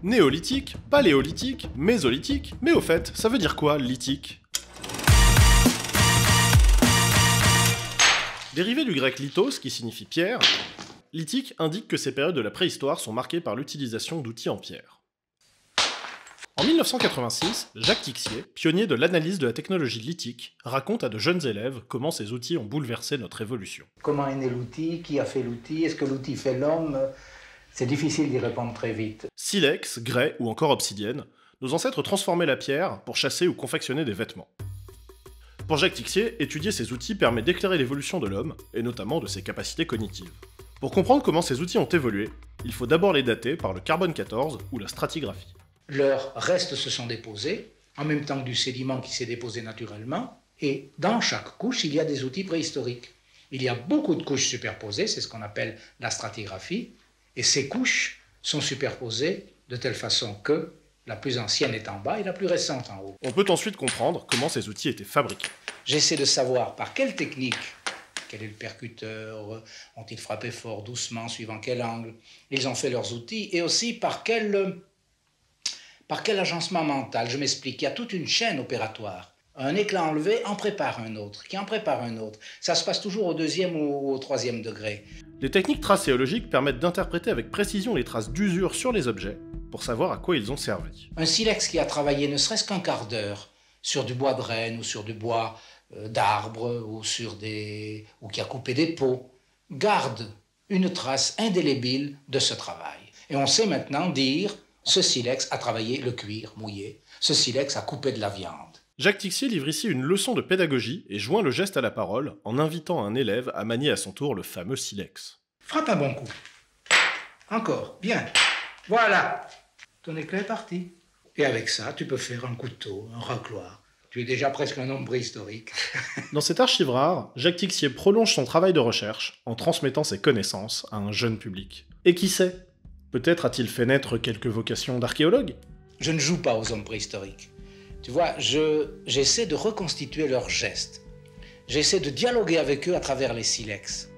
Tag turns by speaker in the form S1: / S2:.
S1: Néolithique, paléolithique, mésolithique, mais au fait, ça veut dire quoi, lithique? Dérivé du grec lithos, qui signifie pierre, lithique indique que ces périodes de la préhistoire sont marquées par l'utilisation d'outils en pierre. En 1986, Jacques Tixier, pionnier de l'analyse de la technologie lithique, raconte à de jeunes élèves comment ces outils ont bouleversé notre évolution.
S2: Comment est né l'outil? Qui a fait l'outil? Est-ce que l'outil fait l'homme? C'est difficile d'y répondre très vite.
S1: Silex, grès ou encore obsidienne, nos ancêtres transformaient la pierre pour chasser ou confectionner des vêtements. Pour Jacques Tixier, étudier ces outils permet d'éclairer l'évolution de l'homme, et notamment de ses capacités cognitives. Pour comprendre comment ces outils ont évolué, il faut d'abord les dater par le carbone 14 ou la stratigraphie.
S2: Leurs restes se sont déposés, en même temps que du sédiment qui s'est déposé naturellement, et dans chaque couche, il y a des outils préhistoriques. Il y a beaucoup de couches superposées, c'est ce qu'on appelle la stratigraphie, et ces couches sont superposées de telle façon que la plus ancienne est en bas et la plus récente en haut.
S1: On peut ensuite comprendre comment ces outils étaient fabriqués.
S2: J'essaie de savoir par quelle technique, quel est le percuteur, ont-ils frappé fort, doucement, suivant quel angle, ils ont fait leurs outils, et aussi par quel agencement mental. Je m'explique, il y a toute une chaîne opératoire. Un éclat enlevé en prépare un autre, qui en prépare un autre. Ça se passe toujours au 2e ou au 3e degré.
S1: Les techniques tracéologiques permettent d'interpréter avec précision les traces d'usure sur les objets, pour savoir à quoi ils ont servi.
S2: Un silex qui a travaillé ne serait-ce qu'un quart d'heure sur du bois de renne ou sur du bois d'arbre ou qui a coupé des peaux, garde une trace indélébile de ce travail. Et on sait maintenant dire, ce silex a travaillé le cuir mouillé, ce silex a coupé de la viande.
S1: Jacques Tixier livre ici une leçon de pédagogie et joint le geste à la parole en invitant un élève à manier à son tour le fameux silex.
S2: Frappe un bon coup. Encore, bien. Voilà. Ton éclat est parti. Et avec ça, tu peux faire un couteau, un racloir. Tu es déjà presque un homme préhistorique.
S1: Dans cet archive rare, Jacques Tixier prolonge son travail de recherche en transmettant ses connaissances à un jeune public. Et qui sait? Peut-être a-t-il fait naître quelques vocations d'archéologue?
S2: Je ne joue pas aux hommes préhistoriques. Tu vois, j'essaie de reconstituer leurs gestes. J'essaie de dialoguer avec eux à travers les silex.